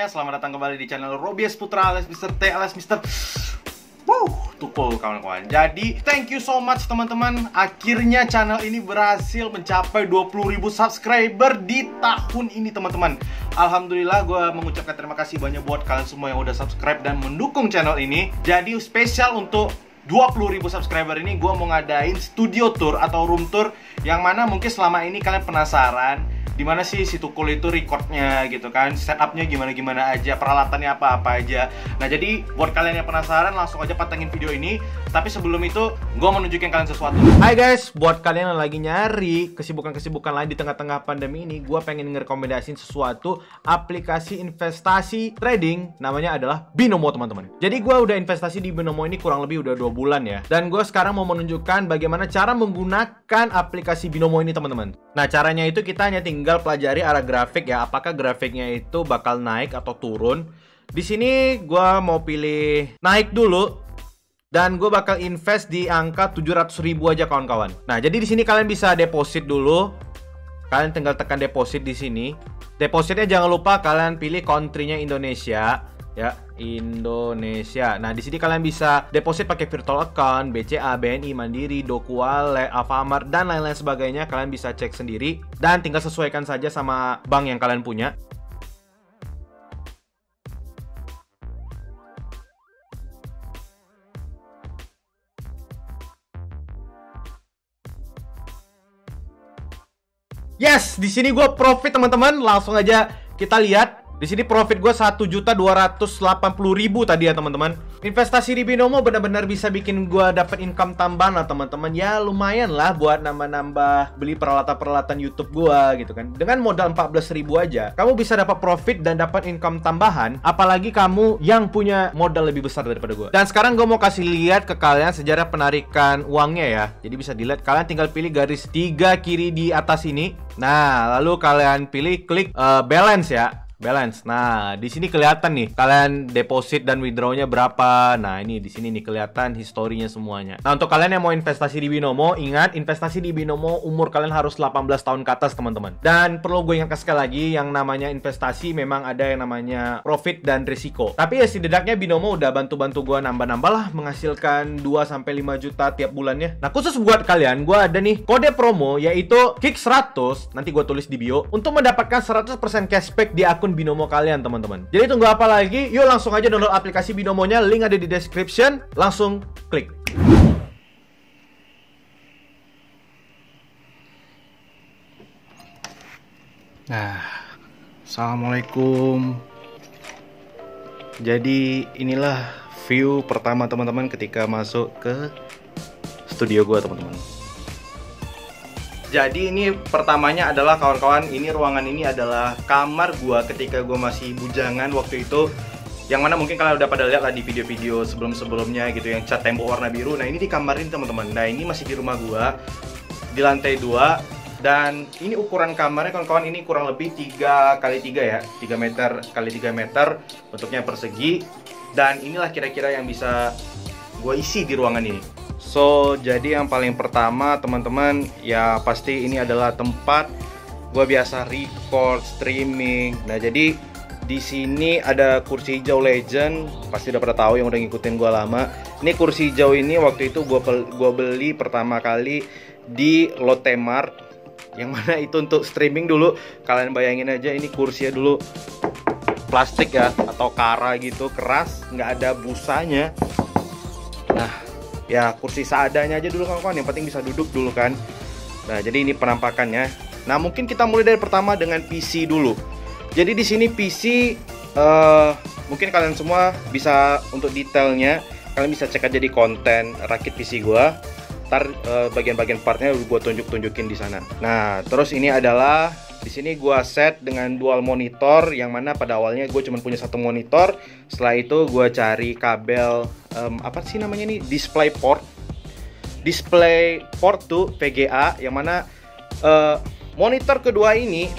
semuanya, selamat datang kembali di channel Robias Putra alias Mr. T alias Mr. Tukul kawan-kawan. Jadi, thank you so much teman-teman. Akhirnya channel ini berhasil mencapai 20.000 subscriber di tahun ini teman-teman. Alhamdulillah, gue mengucapkan terima kasih banyak buat kalian semua yang udah subscribe dan mendukung channel ini. Jadi, spesial untuk 20.000 subscriber ini, gue mau ngadain studio tour atau room tour, yang mana mungkin selama ini kalian penasaran dimana sih si Tukul itu recordnya gitu kan, setupnya gimana-gimana aja, peralatannya apa-apa aja. Nah jadi buat kalian yang penasaran, langsung aja pantengin video ini. Tapi sebelum itu, gue mau nunjukin kalian sesuatu. Hai guys, buat kalian yang lagi nyari kesibukan-kesibukan lain di tengah-tengah pandemi ini, gue pengen ngerekomendasiin sesuatu aplikasi investasi trading, namanya adalah Binomo teman-teman. Jadi gue udah investasi di Binomo ini kurang lebih udah 2 bulan ya. Dan gue sekarang mau menunjukkan bagaimana cara menggunakan aplikasi Binomo ini teman-teman. Nah caranya itu kita hanya tinggal pelajari arah grafik ya, apakah grafiknya itu bakal naik atau turun. Di sini gue mau pilih naik dulu. Dan gue bakal invest di angka 700.000 aja kawan-kawan. Nah, jadi di sini kalian bisa deposit dulu. Kalian tinggal tekan deposit di sini. Depositnya jangan lupa kalian pilih country-nya Indonesia, ya, Indonesia. Nah, di sini kalian bisa deposit pakai virtual account, BCA, BNI, Mandiri, Dokuale, Alfamart dan lain-lain sebagainya. Kalian bisa cek sendiri dan tinggal sesuaikan saja sama bank yang kalian punya. Yes, di sini gue profit teman-teman. Langsung aja kita lihat. Di sini profit gue 1.280.000 tadi ya teman-teman. Investasi di Binomo benar-benar bisa bikin gue dapat income tambahan lah teman-teman. Ya lumayan lah buat nambah-nambah beli peralatan-peralatan YouTube gue gitu kan. Dengan modal 14.000 aja, kamu bisa dapat profit dan dapat income tambahan. Apalagi kamu yang punya modal lebih besar daripada gue. Dan sekarang gue mau kasih lihat ke kalian sejarah penarikan uangnya ya. Jadi bisa dilihat, kalian tinggal pilih garis 3 kiri di atas ini. Nah, lalu kalian pilih klik balance ya. Balance. Nah, di sini kelihatan nih kalian deposit dan withdrawnya berapa. Nah, ini di sini nih kelihatan historinya semuanya. Nah, untuk kalian yang mau investasi di Binomo, ingat investasi di Binomo umur kalian harus 18 tahun ke atas, teman-teman. Dan perlu gue ingatkan sekali lagi, yang namanya investasi memang ada yang namanya profit dan risiko. Tapi ya setidaknya Binomo udah bantu-bantu gue nambah-nambah lah, menghasilkan 2 sampai 5 juta tiap bulannya. Nah, khusus buat kalian, gue ada nih kode promo yaitu KIK100, nanti gue tulis di bio, untuk mendapatkan 100% cashback di akun Binomo kalian teman-teman. Jadi tunggu apa lagi? Yuk langsung aja download aplikasi Binomonya, link ada di description. Langsung klik. Nah, assalamualaikum. Jadi inilah view pertama teman-teman ketika masuk ke studio gua teman-teman. Jadi ini pertamanya adalah kawan-kawan, ini ruangan ini adalah kamar gua ketika gua masih bujangan waktu itu. Yang mana mungkin kalian udah pada lihat lah di video-video sebelum-sebelumnya gitu, yang cat tembok warna biru. Nah ini di kamar ini teman-teman. Nah ini masih di rumah gua, di lantai 2. Dan ini ukuran kamarnya kawan-kawan, ini kurang lebih 3 x 3 ya, 3 meter x 3 meter, bentuknya persegi. Dan inilah kira-kira yang bisa gua isi di ruangan ini. So, jadi yang paling pertama teman-teman, ya pasti ini adalah tempat gue biasa record, streaming. Nah, jadi di sini ada kursi hijau legend, pasti udah pada tahu yang udah ngikutin gue lama. Ini kursi hijau ini waktu itu gue beli pertama kali di Lotte Mart, yang mana itu untuk streaming dulu. Kalian bayangin aja, ini kursinya dulu plastik ya, atau kara gitu, keras, nggak ada busanya. Nah, ya kursi seadanya aja dulu kawan-kawan, yang penting bisa duduk dulu kan. Nah, jadi ini penampakannya. Nah, mungkin kita mulai dari pertama dengan PC dulu. Jadi di sini PC, mungkin kalian semua bisa untuk detailnya, kalian bisa cek aja di konten rakit PC gua. Ntar bagian-bagian partnya gua tunjukin di sana. Nah, terus ini adalah di sini gua set dengan dual monitor, yang mana pada awalnya gue cuma punya 1 monitor. Setelah itu gua cari kabel apa sih namanya ini, display port tuh VGA, yang mana monitor kedua ini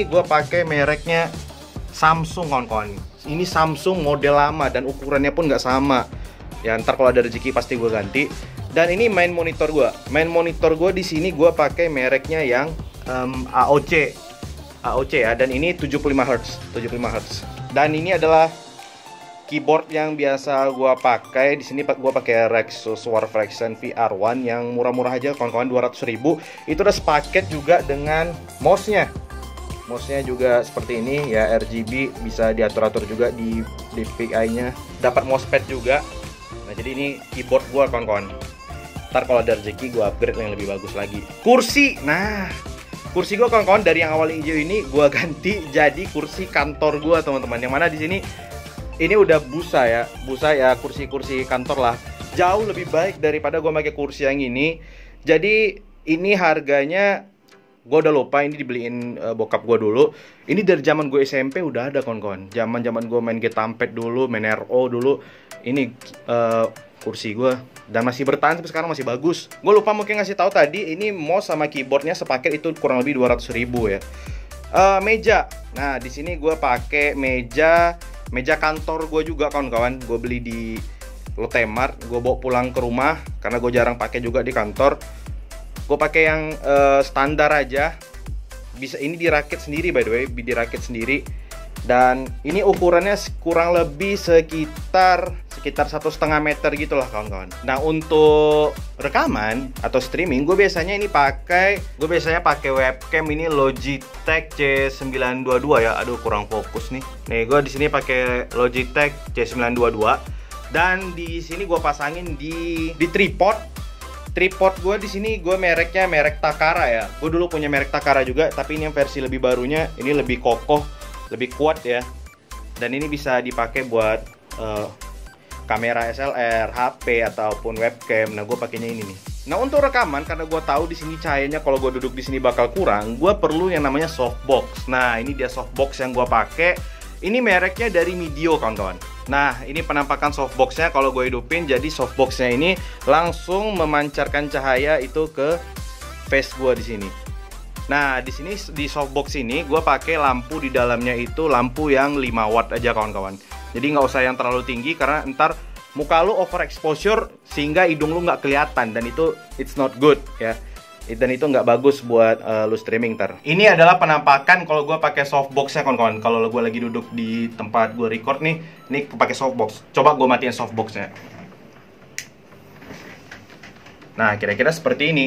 gue pakai mereknya Samsung kawan-kawan. Ini Samsung model lama dan ukurannya pun nggak sama ya, ntar kalau ada rezeki pasti gue ganti. Dan ini main monitor gue di sini gue pakai mereknya yang AOC ya, dan ini 75 Hz. Dan ini adalah keyboard yang biasa gua pakai. Di sini gua pakai Rexus Warfraction VR1 yang murah-murah aja, kawan-kawan, 200.000. Itu udah sepaket juga dengan mouse-nya. Mouse-nya juga seperti ini ya, RGB, bisa diatur-atur juga di DPI-nya. Dapat mousepad juga. Nah, jadi ini keyboard gua, kawan-kawan. Ntar kalau ada rezeki gua upgrade yang lebih bagus lagi. Kursi. Nah, kursi gua, kawan-kawan, dari yang awalnya hijau ini gua ganti jadi kursi kantor gua, teman-teman. Yang mana di sini ini udah busa ya, kursi-kursi kantor lah. Jauh lebih baik daripada gue pakai kursi yang ini. Jadi ini harganya gue udah lupa, ini dibeliin bokap gue dulu. Ini dari zaman gue SMP udah ada, kawan-kawan. Zaman gue main Getampet dulu, main RO dulu. Ini kursi gue dan masih bertahan sampai sekarang, masih bagus. Gue lupa mungkin ngasih tahu tadi, ini mouse sama keyboardnya sepaket itu kurang lebih 200.000 ya. Meja. Nah, di sini gue pakai meja kantor gue juga, kawan-kawan. Gue beli di Lotte Mart, gue bawa pulang ke rumah karena gue jarang pakai juga di kantor. Gue pakai yang standar aja. Bisa ini dirakit sendiri, by the way, dirakit sendiri. Dan ini ukurannya kurang lebih sekitar 1,5 meter gitulah, kawan-kawan. Nah, untuk rekaman atau streaming gue biasanya pakai webcam ini Logitech C922 ya. Aduh, kurang fokus nih. Nih, gue di sini pakai Logitech C922 dan di sini gue pasangin di tripod. Tripod gue di sini gue mereknya merek Takara ya. Gue dulu punya merek Takara juga, tapi ini yang versi lebih barunya, ini lebih kokoh, lebih kuat ya. Dan ini bisa dipakai buat kamera SLR, HP ataupun webcam. Nah, gue pakainya ini nih. Nah, untuk rekaman, karena gue tahu di sini cahayanya kalau gue duduk di sini bakal kurang, gue perlu yang namanya softbox. Nah, ini dia softbox yang gue pakai. Ini mereknya dari Mideo, kawan-kawan. Nah, ini penampakan softboxnya kalau gue hidupin. Jadi softboxnya ini langsung memancarkan cahaya itu ke face gue di sini. Nah, di sini di softbox ini gue pakai lampu di dalamnya itu lampu yang 5 watt aja, kawan-kawan. Jadi nggak usah yang terlalu tinggi karena ntar muka lu overexposure sehingga hidung lu nggak kelihatan, dan itu it's not good ya. Dan itu nggak bagus buat lu streaming ntar. Ini adalah penampakan kalau gue pakai softboxnya, kawan-kawan. Kalau gue lagi duduk di tempat gue record nih, ini pakai softbox. Coba gue matiin softboxnya. Nah, kira-kira seperti ini.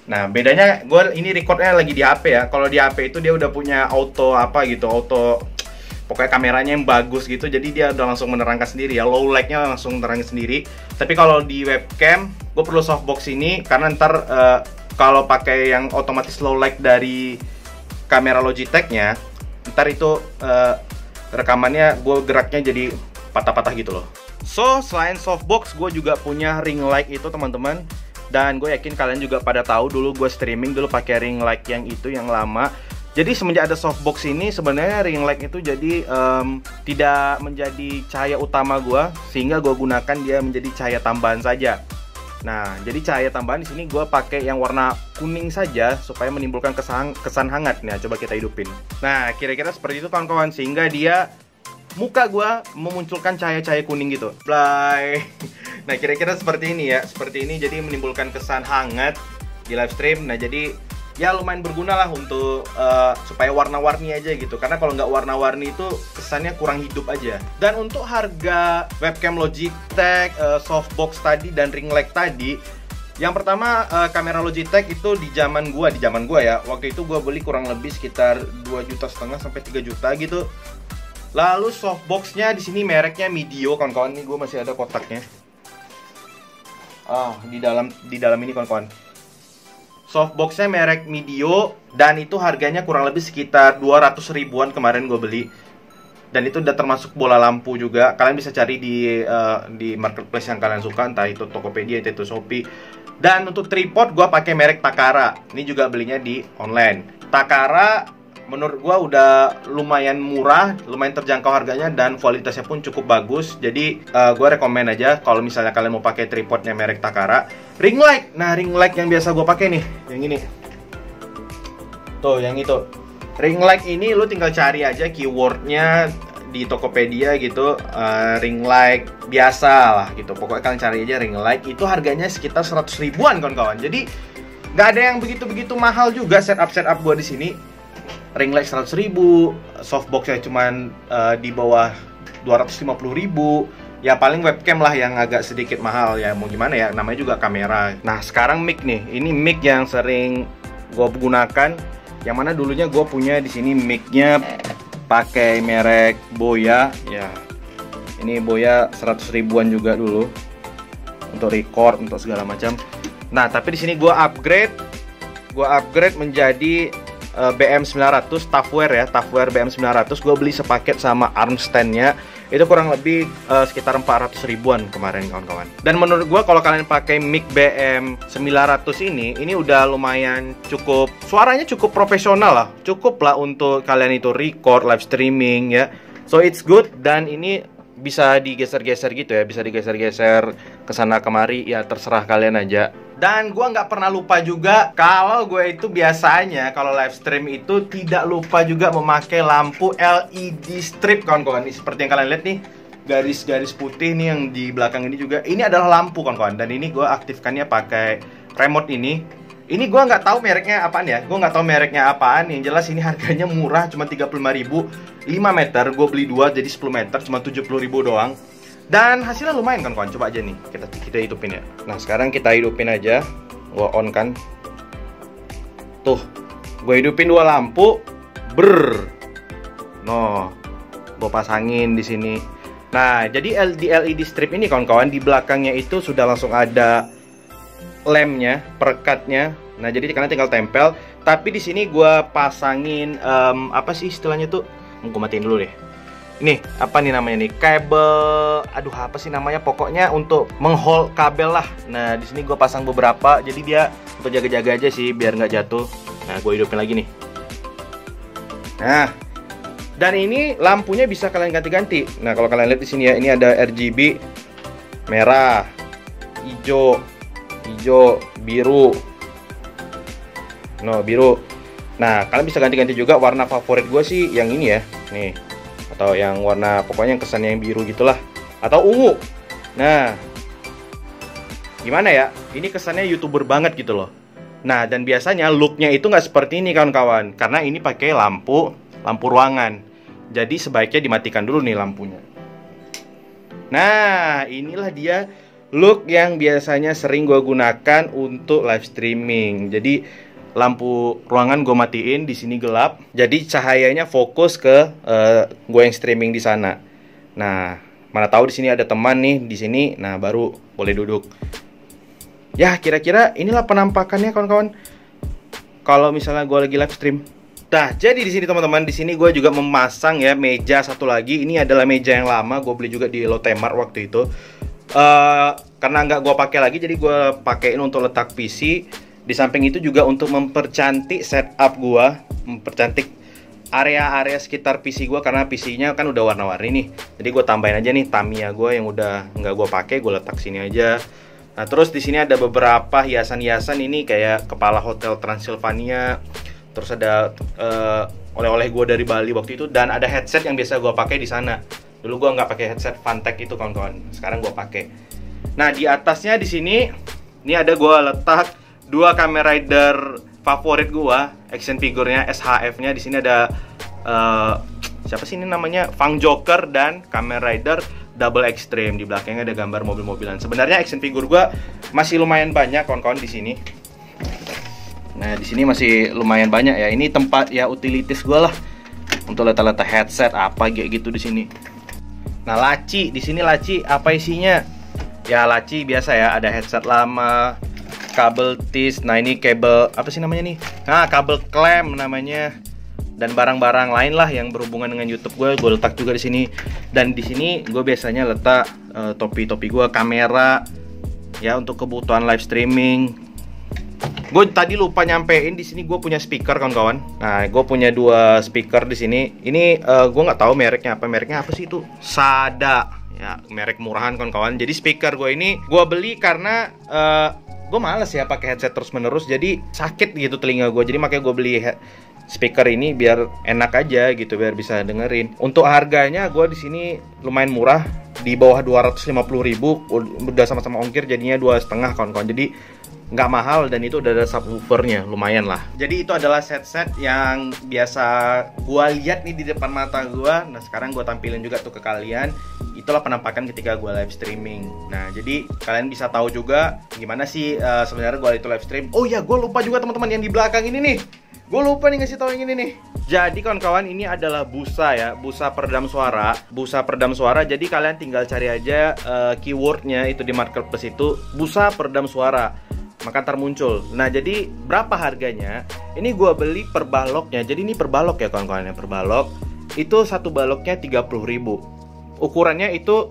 Nah, bedanya gue ini recordnya lagi di HP ya. Kalau di HP itu dia udah punya auto pokoknya kameranya yang bagus gitu. Jadi dia udah langsung menerangkan sendiri ya. Low light-nya langsung menerangkan sendiri. Tapi kalau di webcam, gue perlu softbox ini karena ntar kalau pakai yang otomatis low light dari kamera Logitech-nya, ntar itu rekamannya gue geraknya jadi patah-patah gitu loh. So, selain softbox, gue juga punya ring light itu, teman-teman. Dan gue yakin kalian juga pada tahu dulu gue streaming dulu pakai ring light yang itu yang lama. Jadi semenjak ada softbox ini sebenarnya ring light itu jadi tidak menjadi cahaya utama gue, sehingga gue gunakan dia menjadi cahaya tambahan saja. Nah, jadi cahaya tambahan di sini gue pakai yang warna kuning saja supaya menimbulkan kesan hangat. Nah, coba kita hidupin. Nah, kira-kira seperti itu, kawan-kawan, sehingga dia muka gue memunculkan cahaya-cahaya kuning gitu. Play. Nah, kira-kira seperti ini ya. Seperti ini jadi menimbulkan kesan hangat di live stream. Nah, jadi ya lumayan berguna lah untuk supaya warna-warni aja gitu. Karena kalau nggak warna-warni itu kesannya kurang hidup aja. Dan untuk harga webcam Logitech, softbox tadi dan ring light tadi, yang pertama kamera Logitech itu di zaman gua ya. Waktu itu gua beli kurang lebih sekitar 2,5 juta sampai 3 juta gitu. Lalu softboxnya di sini mereknya Mideo, kawan-kawan. Ini gua masih ada kotaknya. Di dalam ini, kawan-kawan. Softboxnya merek Mideo dan itu harganya kurang lebih sekitar 200 ribuan kemarin gue beli. Dan itu udah termasuk bola lampu juga. Kalian bisa cari di marketplace yang kalian suka, entah itu Tokopedia, entah itu Shopee. Dan untuk tripod gue pakai merek Takara. Ini juga belinya di online. Takara menurut gue udah lumayan murah, lumayan terjangkau harganya, dan kualitasnya pun cukup bagus. Jadi gue rekomen aja kalau misalnya kalian mau pakai tripodnya merek Takara. Ring light, nah ring light yang biasa gue pakai nih, yang ini. Tuh, yang itu. Ring light ini lu tinggal cari aja keywordnya di Tokopedia gitu, ring light biasa lah gitu. Pokoknya kalian cari aja ring light. Itu harganya sekitar 100 ribuan, kawan-kawan. Jadi nggak ada yang begitu-begitu mahal juga setup gue di sini. ring light 100.000, softboxnya cuman di bawah 250.000. Ya paling webcam lah yang agak sedikit mahal ya, mau gimana ya, namanya juga kamera. Nah sekarang mic nih, ini mic yang sering gue gunakan, yang mana dulunya gue punya di sini micnya pakai merek Boya ya. Ini Boya 100 ribuan juga dulu untuk record, untuk segala macam. Nah tapi di sini gue upgrade menjadi BM900 Toughwear ya, Toughwear BM900. Gue beli sepaket sama arm stand-nya, itu kurang lebih sekitar 400 ribuan kemarin kawan-kawan. Dan menurut gue kalau kalian pakai mic BM900 ini udah lumayan cukup, suaranya cukup profesional lah, cukup lah untuk kalian itu record, live streaming ya. So it's good, dan ini bisa digeser-geser gitu ya, bisa digeser-geser kesana kemari ya, terserah kalian aja. Dan gue nggak pernah lupa juga kalau gue itu biasanya kalau live stream itu tidak lupa juga memakai lampu LED strip kawan-kawan. Ini seperti yang kalian lihat nih, garis-garis putih nih yang di belakang ini juga. Ini adalah lampu kawan-kawan, dan ini gue aktifkannya pakai remote ini. Ini gue nggak tahu mereknya apaan ya, Yang jelas ini harganya murah, cuma 35.000, 5 meter. Gue beli 2 jadi 10 meter, cuma 70.000 doang. Dan hasilnya lumayan kan kawan, coba aja nih kita hidupin ya. Nah sekarang kita hidupin aja, gua on kan. Tuh, gue hidupin 2 lampu, no, gue pasangin di sini. Nah jadi di LED strip ini kawan-kawan, di belakangnya itu sudah langsung ada lemnya, perekatnya. Nah jadi kalian tinggal tempel. Tapi di sini gue pasangin apa sih istilahnya tuh? Gue matiin dulu deh. Ini apa nih namanya nih, kabel, aduh apa sih namanya, pokoknya untuk menghold kabel lah. Nah di sini gue pasang beberapa, jadi dia untuk jaga-jaga aja sih biar nggak jatuh. Nah gue hidupin lagi nih. Nah dan ini lampunya bisa kalian ganti-ganti. Nah kalau kalian lihat di sini ya, ini ada RGB merah, hijau, biru. Biru. Nah kalian bisa ganti-ganti juga. Warna favorit gue sih yang ini ya, nih, atau yang warna pokoknya yang kesannya yang biru gitulah, atau ungu. Nah gimana ya, ini kesannya YouTuber banget gitu loh. Nah dan biasanya looknya itu nggak seperti ini kawan-kawan, karena ini pakai lampu ruangan. Jadi sebaiknya dimatikan dulu nih lampunya. Nah inilah dia look yang biasanya sering gue gunakan untuk live streaming. Jadi lampu ruangan gue matiin, di sini gelap, jadi cahayanya fokus ke gue yang streaming di sana. Nah, mana tahu di sini ada teman nih di sini, nah baru boleh duduk. Ya, kira-kira inilah penampakannya kawan-kawan kalau misalnya gue lagi live stream. Nah, jadi di sini teman-teman, di sini gue juga memasang ya meja satu lagi. Ini adalah meja yang lama, gue beli juga di Lotte-Mart waktu itu. Karena nggak gue pakai lagi, jadi gue pakein untuk letak PC. Di samping itu juga untuk mempercantik setup gua, mempercantik area-area sekitar PC gua, karena PC-nya kan udah warna-warni nih. Jadi gua tambahin aja nih Tamiya gua yang udah nggak gua pakai, gua letak sini aja. Nah, terus di sini ada beberapa hiasan-hiasan ini kayak kepala Hotel Transylvania. Terus ada oleh-oleh gua dari Bali waktu itu, dan ada headset yang biasa gua pakai di sana. Dulu gua nggak pakai headset Fantech itu kawan-kawan. Sekarang gua pakai. Nah, di atasnya di sini ini ada gua letak 2 Kamen Rider favorit gua, action figurnya, SHF-nya. Di sini ada siapa sih ini namanya, Fang Joker dan Kamen Rider Double Extreme. Di belakangnya ada gambar mobil-mobilan. Sebenarnya action figur gua masih lumayan banyak kawan-kawan di sini. Nah di sini masih lumayan banyak ya. Ini tempat ya utilities gua lah untuk letak-letak headset apa kayak gitu di sini. Nah laci, di sini laci apa isinya? Ya laci biasa ya, ada headset lama, kabel tis, nah ini kabel apa sih namanya nih? Nah kabel klem namanya, dan barang-barang lain lah yang berhubungan dengan YouTube gue letak juga di sini. Dan di sini gue biasanya letak topi-topi gue, kamera ya untuk kebutuhan live streaming. Gue tadi lupa nyampein, di sini gue punya speaker kawan-kawan. Nah gue punya 2 speaker di sini. Ini gue nggak tahu mereknya apa sih itu? Sada ya, merek murahan kawan-kawan. Jadi speaker gue ini gue beli karena gue males ya pakai headset terus menerus, jadi sakit gitu telinga gue. Jadi makanya gue beli speaker ini biar enak aja gitu, biar bisa dengerin. Untuk harganya gue di sini lumayan murah, di bawah 250.000, udah sama-sama ongkir jadinya 2,5 kawan-kawan. Jadi nggak mahal dan itu udah ada subwoofernya, lumayan lah. Jadi itu adalah set-set yang biasa gua lihat nih di depan mata gua. Nah sekarang gua tampilin juga tuh ke kalian. Itulah penampakan ketika gua live streaming. Nah jadi kalian bisa tahu juga gimana sih sebenarnya gua itu live stream. Oh ya, gua lupa juga teman-teman yang di belakang ini nih. Gue lupa nih ngasih tahu yang ini nih. Jadi kawan-kawan, ini adalah busa ya, busa peredam suara. Busa peredam suara, jadi kalian tinggal cari aja keywordnya itu di marketplace itu, busa peredam suara, maka ntar muncul. Nah jadi berapa harganya? Ini gue beli per baloknya. Jadi ini per balok ya kawan-kawan, per balok. Itu satu baloknya 30.000. Ukurannya itu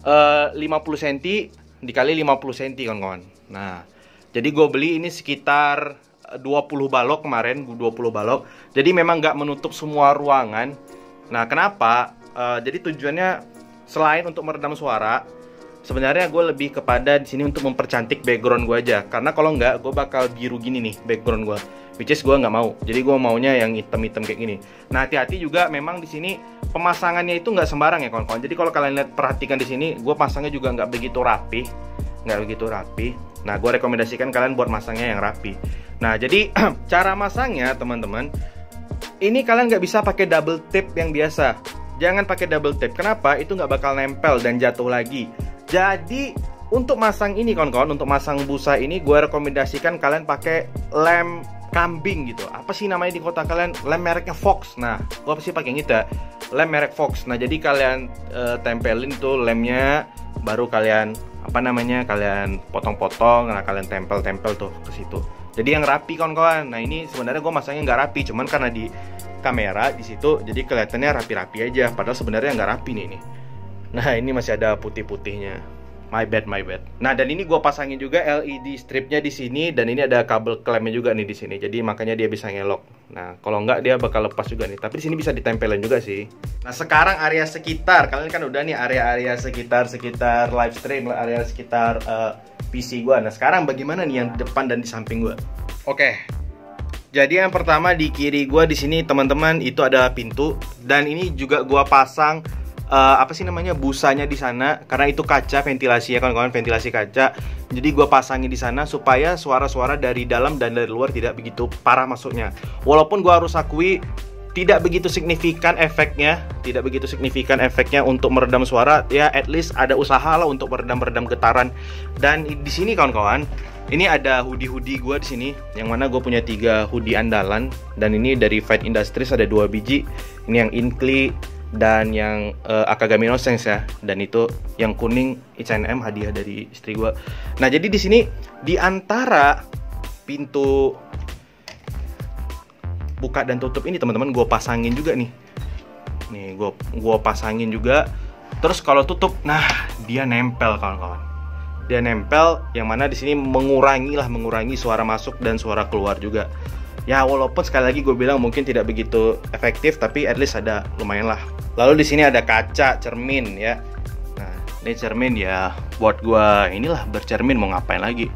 50 cm dikali 50 cm kawan-kawan. Nah jadi gue beli ini sekitar 20 balok kemarin, 20 balok. Jadi memang nggak menutup semua ruangan. Nah kenapa? Jadi tujuannya selain untuk meredam suara, sebenarnya gue lebih kepada di sini untuk mempercantik background gue aja. Karena kalau nggak, gue bakal biru gini nih background gue, which is gue nggak mau. Jadi gue maunya yang hitam-hitam kayak gini. Nah hati-hati juga, memang di sini pemasangannya itu nggak sembarang ya kawan-kawan. Jadi kalau kalian lihat, perhatikan di sini, gue pasangnya juga nggak begitu rapi, Nah gue rekomendasikan kalian buat masangnya yang rapi. Nah jadi cara masangnya teman-teman, ini kalian nggak bisa pakai double tape yang biasa. Jangan pakai double tape. Kenapa? Itu nggak bakal nempel dan jatuh lagi. Jadi untuk masang ini kawan-kawan, untuk masang busa ini, gue rekomendasikan kalian pakai lem kambing gitu. Apa sih namanya di kota kalian? Lem mereknya Fox. Nah gue pasti pakai yang itu, lem merek Fox. Nah jadi kalian tempelin tuh lemnya, baru kalian kalian potong-potong. Nah kalian tempel-tempel tuh ke situ. Jadi yang rapi kawan-kawan. Nah ini sebenarnya gue masangnya nggak rapi, cuman karena di kamera di situ jadi kelihatannya rapi-rapi aja. Padahal sebenarnya nggak rapi nih ini. Nah ini masih ada putih-putihnya. My bad. Nah dan ini gue pasangin juga LED stripnya di sini, dan ini ada kabel klemnya juga nih di sini. Jadi makanya dia bisa ngelok. Nah kalau nggak dia bakal lepas juga nih. Tapi di sini bisa ditempelin juga sih. Nah sekarang area sekitar, kalian kan udah nih area-area sekitar live stream, area sekitar PC gue. Nah sekarang bagaimana nih yang di depan dan di samping gue? Oke. Jadi yang pertama di kiri gue di sini teman-teman itu ada pintu, dan ini juga gue pasang busanya di sana, karena itu kaca ventilasi ya kawan-kawan, ventilasi kaca. Jadi gue pasangin di sana supaya suara-suara dari dalam dan dari luar tidak begitu parah masuknya. Walaupun gue harus akui tidak begitu signifikan efeknya, untuk meredam suara. Ya at least ada usaha lah untuk meredam getaran. Dan di sini kawan-kawan, ini ada hoodie gue di sini, yang mana gue punya 3 hoodie andalan, dan ini dari Fight Industries ada 2 biji. Ini yang Inkly dan yang Akagami no Sense ya, dan itu yang kuning H&M hadiah dari istri gue. Nah jadi di sini di antara pintu buka dan tutup ini teman-teman gue pasangin juga nih. Nih gue pasangin juga. Terus kalau tutup, nah dia nempel kawan-kawan. Dia nempel, yang mana di sini mengurangi suara masuk dan suara keluar juga. Ya walaupun sekali lagi gue bilang mungkin tidak begitu efektif, tapi at least ada, lumayan lah. Lalu di sini ada kaca cermin ya. Nah ini cermin ya buat gue inilah bercermin, mau ngapain lagi,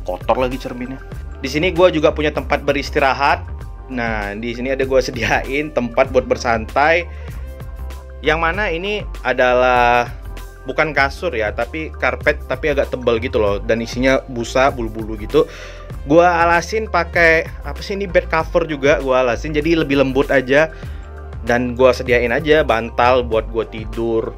kotor lagi cerminnya. Di sini gue juga punya tempat beristirahat. Nah di sini ada gue sediain tempat buat bersantai, yang mana ini adalah bukan kasur ya, tapi karpet, tapi agak tebal gitu loh, dan isinya busa bulu-bulu gitu. Gua alasin pakai ini bed cover juga gua alasin, jadi lebih lembut aja. Dan gua sediain aja bantal buat gua tidur,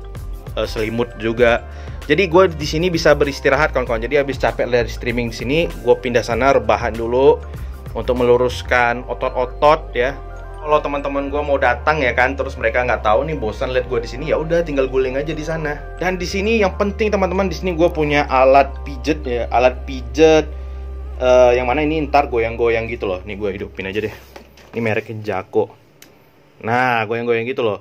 selimut juga. Jadi gua di sini bisa beristirahat kawan-kawan. Jadi habis capek dari streaming sini, gua pindah sana rebahan dulu untuk meluruskan otot-otot ya. Kalau teman-teman gue mau datang ya kan, terus mereka nggak tahu nih, bosan lihat gue di sini, ya udah tinggal guling aja di sana. Dan di sini yang penting teman-teman, di sini gue punya alat pijet ya, yang mana ini ntar goyang-goyang gitu loh. Nih gue hidupin aja deh. Ini mereknya Jako. Nah goyang-goyang gitu loh.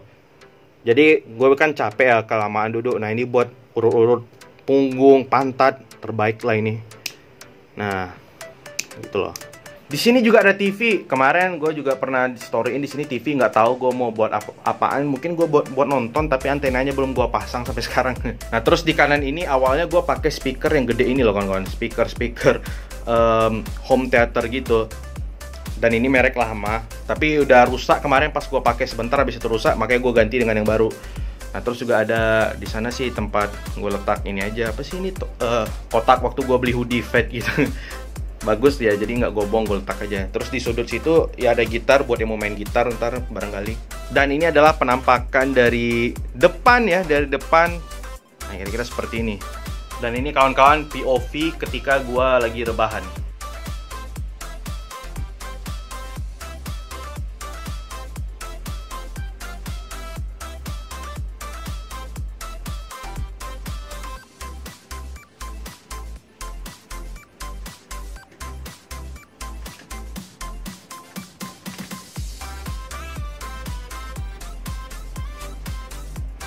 Jadi gue kan capek ya kelamaan duduk. Nah ini buat urut-urut punggung, pantat, terbaik lah ini. Nah gitu loh. Di sini juga ada TV. Kemarin gue juga pernah storyin di sini TV. Nggak tahu gue mau buat apaan. Mungkin gue buat nonton, tapi antenanya belum gue pasang sampai sekarang. Nah terus di kanan ini awalnya gue pakai speaker yang gede ini loh kawan-kawan. Speaker home theater gitu. Dan ini merek lama, tapi udah rusak kemarin pas gue pakai sebentar, habis itu rusak, makanya gue ganti dengan yang baru. Nah terus juga ada di sana sih tempat gue letak ini aja, apa sih ini kotak waktu gue beli hoodie Fat gitu. bagus ya, jadi nggak gobong, gue letak aja. Terus di sudut situ ya ada gitar buat yang mau main gitar ntar barangkali. Dan ini adalah penampakan dari depan ya, dari depan. Nah kira-kira seperti ini. Dan ini kawan-kawan POV ketika gue lagi rebahan.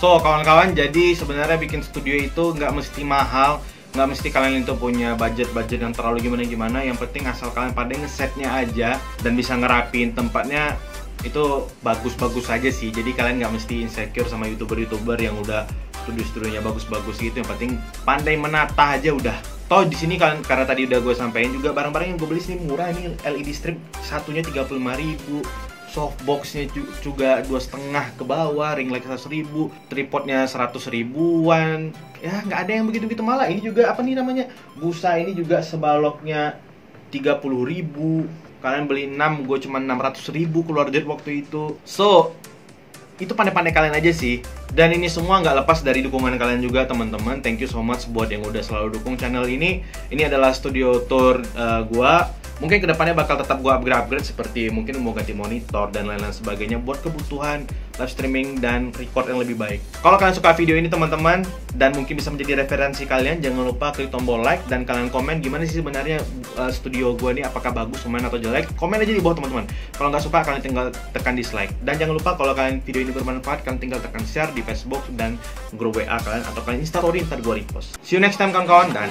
So kawan-kawan, jadi sebenarnya bikin studio itu nggak mesti mahal, nggak mesti kalian itu punya budget yang terlalu gimana-gimana. Yang penting asal kalian pada ngesetnya aja dan bisa ngerapin tempatnya, itu bagus-bagus aja sih. Jadi kalian nggak mesti insecure sama youtuber yang udah studio-studionya bagus-bagus gitu. Yang penting pandai menata aja udah. Toh di sini kalian, karena tadi udah gue sampein juga, barang-barang yang gue beli sini murah. Ini LED strip satunya 35.000. Softboxnya juga 2,5 ke bawah, ring light 100.000, tripodnya 100 ribuan. Ya nggak ada yang begitu-begitu, malah ini juga apa nih namanya, busa ini juga sebaloknya 30.000. Kalian beli 6, gue cuma 600.000 keluar duit waktu itu. So itu pandai-pandai kalian aja sih. Dan ini semua nggak lepas dari dukungan kalian juga teman-teman. Thank you so much buat yang udah selalu dukung channel ini. Ini adalah studio tour gua. Mungkin kedepannya bakal tetap gua upgrade seperti mungkin mau ganti monitor dan lain-lain sebagainya buat kebutuhan live streaming dan record yang lebih baik. Kalau kalian suka video ini teman-teman dan mungkin bisa menjadi referensi kalian, jangan lupa klik tombol like dan kalian komen gimana sih sebenarnya studio gua ini, apakah bagus, lumayan atau jelek. Komen aja di bawah teman-teman. Kalau nggak suka kalian tinggal tekan dislike. Dan jangan lupa kalau kalian video ini bermanfaat, kalian tinggal tekan share di Facebook dan grup WA kalian atau kalian Instastory, ntar gua repost. See you next time kawan-kawan dan